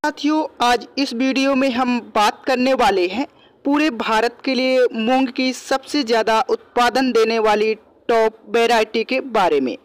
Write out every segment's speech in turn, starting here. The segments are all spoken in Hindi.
साथियों, आज इस वीडियो में हम बात करने वाले हैं पूरे भारत के लिए मूंग की सबसे ज़्यादा उत्पादन देने वाली टॉप वैरायटी के बारे में।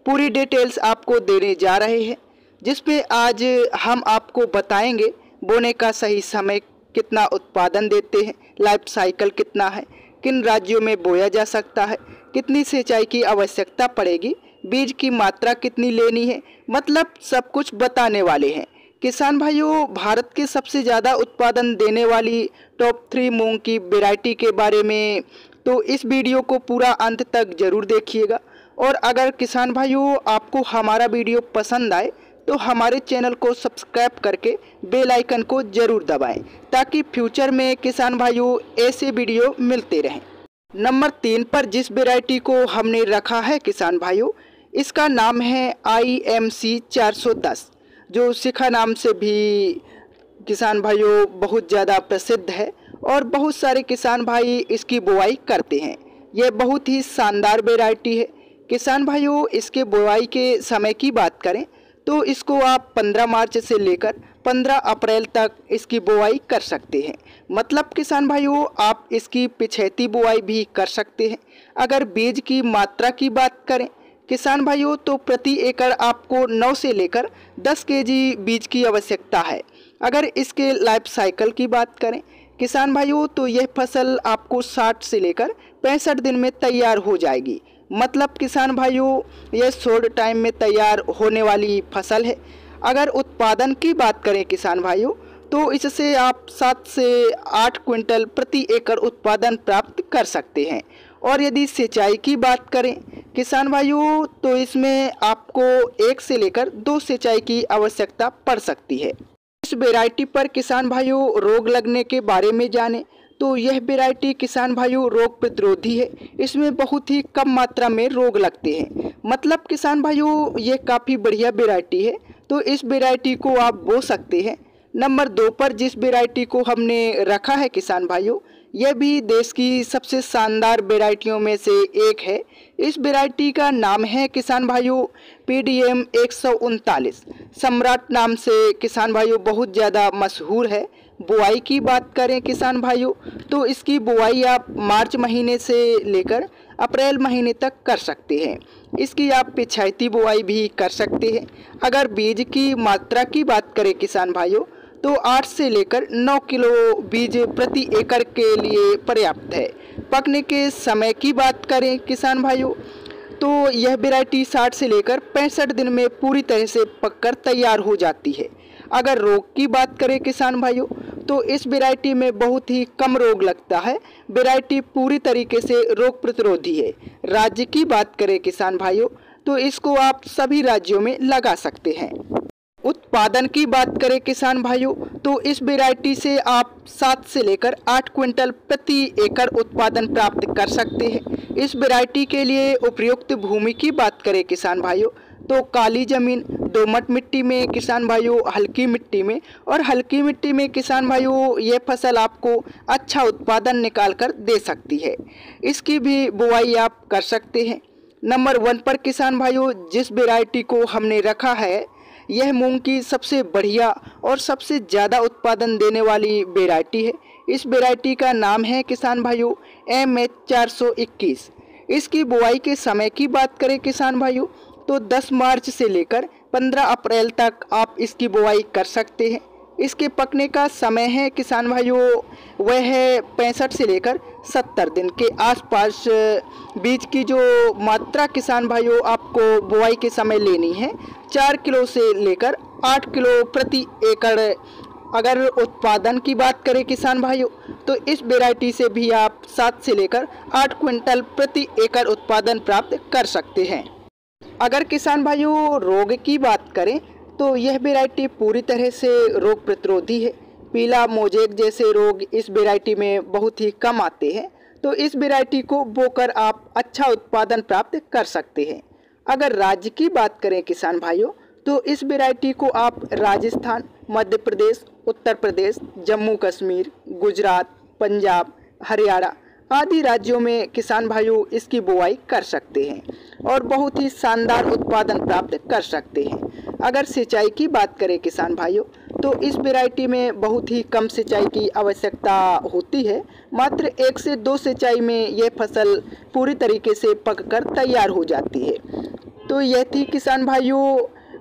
पूरी डिटेल्स आपको देने जा रहे हैं, जिसमें आज हम आपको बताएंगे बोने का सही समय, कितना उत्पादन देते हैं, लाइफ साइकिल कितना है, किन राज्यों में बोया जा सकता है, कितनी सिंचाई की आवश्यकता पड़ेगी, बीज की मात्रा कितनी लेनी है, मतलब सब कुछ बताने वाले हैं। किसान भाइयों, भारत के सबसे ज़्यादा उत्पादन देने वाली टॉप 3 मूंग की वैरायटी के बारे में तो इस वीडियो को पूरा अंत तक ज़रूर देखिएगा। और अगर किसान भाइयों आपको हमारा वीडियो पसंद आए तो हमारे चैनल को सब्सक्राइब करके बेल आइकन को ज़रूर दबाएं, ताकि फ्यूचर में किसान भाइयों ऐसे वीडियो मिलते रहें। नंबर 3 पर जिस वैरायटी को हमने रखा है किसान भाइयों, इसका नाम है IMC 410, जो शिखा नाम से भी किसान भाइयों बहुत ज़्यादा प्रसिद्ध है और बहुत सारे किसान भाई इसकी बुआई करते हैं। यह बहुत ही शानदार वैरायटी है किसान भाइयों। इसके बुआई के समय की बात करें तो इसको आप 15 मार्च से लेकर 15 अप्रैल तक इसकी बुआई कर सकते हैं। मतलब किसान भाइयों, आप इसकी पिछैती बुआई भी कर सकते हैं। अगर बीज की मात्रा की बात करें किसान भाइयों, तो प्रति एकड़ आपको 9 से लेकर 10 केजी बीज की आवश्यकता है। अगर इसके लाइफ साइकिल की बात करें किसान भाइयों, तो यह फसल आपको 60 से लेकर 65 दिन में तैयार हो जाएगी। मतलब किसान भाइयों, यह शॉर्ट टाइम में तैयार होने वाली फसल है। अगर उत्पादन की बात करें किसान भाइयों, तो इससे आप 7 से 8 क्विंटल प्रति एकड़ उत्पादन प्राप्त कर सकते हैं। और यदि सिंचाई की बात करें किसान भाइयों, तो इसमें आपको 1 से लेकर 2 सिंचाई की आवश्यकता पड़ सकती है। इस वैरायटी पर किसान भाइयों रोग लगने के बारे में जानें तो यह वैरायटी किसान भाइयों रोग प्रतिरोधी है। इसमें बहुत ही कम मात्रा में रोग लगते हैं। मतलब किसान भाइयों, यह काफ़ी बढ़िया वैरायटी है, तो इस वैरायटी को आप बो सकते हैं। नंबर 2 पर जिस वैरायटी को हमने रखा है किसान भाइयों, यह भी देश की सबसे शानदार वैरायटियों में से एक है। इस वैरायटी का नाम है किसान भाइयों PDM 139। सम्राट नाम से किसान भाइयों बहुत ज़्यादा मशहूर है। बुआई की बात करें किसान भाइयों, तो इसकी बुआई आप मार्च महीने से लेकर अप्रैल महीने तक कर सकते हैं। इसकी आप पिछैती बुआई भी कर सकते हैं। अगर बीज की मात्रा की बात करें किसान भाइयों, तो 8 से लेकर 9 किलो बीज प्रति एकड़ के लिए पर्याप्त है। पकने के समय की बात करें किसान भाइयों, तो यह वैरायटी 60 से लेकर 65 दिन में पूरी तरह से पककर तैयार हो जाती है। अगर रोग की बात करें किसान भाइयों, तो इस वैरायटी में बहुत ही कम रोग लगता है। वैरायटी पूरी तरीके से रोग प्रतिरोधी है। राज्य की बात करें किसान भाइयों, तो इसको आप सभी राज्यों में लगा सकते हैं। उत्पादन की बात करें किसान भाइयों, तो इस वैरायटी से आप 7 से लेकर 8 क्विंटल प्रति एकड़ उत्पादन प्राप्त कर सकते हैं। इस वैरायटी के लिए उपयुक्त भूमि की बात करें किसान भाइयों, तो काली ज़मीन, दोमट मिट्टी में किसान भाइयों, हल्की मिट्टी में और हल्की मिट्टी में किसान भाइयों ये फसल आपको अच्छा उत्पादन निकाल कर दे सकती है। इसकी भी बुआई आप कर सकते हैं। नंबर 1 पर किसान भाइयों जिस वैरायटी को हमने रखा है, यह मूंग की सबसे बढ़िया और सबसे ज़्यादा उत्पादन देने वाली वैरायटी है। इस वैरायटी का नाम है किसान भाइयों MH 421। इसकी बुआई के समय की बात करें किसान भाइयों, तो 10 मार्च से लेकर 15 अप्रैल तक आप इसकी बुआई कर सकते हैं। इसके पकने का समय है किसान भाइयों, वह है 65 से लेकर 70 दिन के आसपास। बीज की जो मात्रा किसान भाइयों आपको बुआई के समय लेनी है, 4 किलो से लेकर 8 किलो प्रति एकड़। अगर उत्पादन की बात करें किसान भाइयों, तो इस वैरायटी से भी आप 7 से लेकर 8 क्विंटल प्रति एकड़ उत्पादन प्राप्त कर सकते हैं। अगर किसान भाइयों रोग की बात करें, तो यह वैरायटी पूरी तरह से रोग प्रतिरोधी है। पीला मोजेक जैसे रोग इस वैरायटी में बहुत ही कम आते हैं, तो इस वैरायटी को बोकर आप अच्छा उत्पादन प्राप्त कर सकते हैं। अगर राज्य की बात करें किसान भाइयों, तो इस वैरायटी को आप राजस्थान, मध्य प्रदेश, उत्तर प्रदेश, जम्मू कश्मीर, गुजरात, पंजाब, हरियाणा आदि राज्यों में किसान भाइयों इसकी बुआई कर सकते हैं और बहुत ही शानदार उत्पादन प्राप्त कर सकते हैं। अगर सिंचाई की बात करें किसान भाइयों, तो इस वैरायटी में बहुत ही कम सिंचाई की आवश्यकता होती है। मात्र 1 से 2 सिंचाई में यह फसल पूरी तरीके से पककर तैयार हो जाती है। तो यह थी किसान भाइयों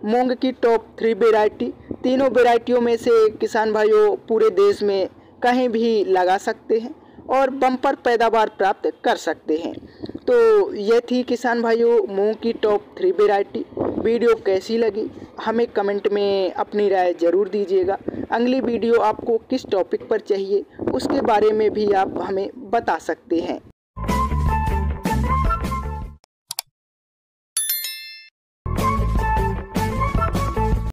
मूंग की टॉप 3 वैरायटी। तीनों वैरायटियों में से किसान भाइयों पूरे देश में कहीं भी लगा सकते हैं और बम्पर पैदावार प्राप्त कर सकते हैं। तो यह थी किसान भाइयों मूंग की टॉप 3 वैरायटी। वीडियो कैसी लगी हमें कमेंट में अपनी राय ज़रूर दीजिएगा। अगली वीडियो आपको किस टॉपिक पर चाहिए उसके बारे में भी आप हमें बता सकते हैं।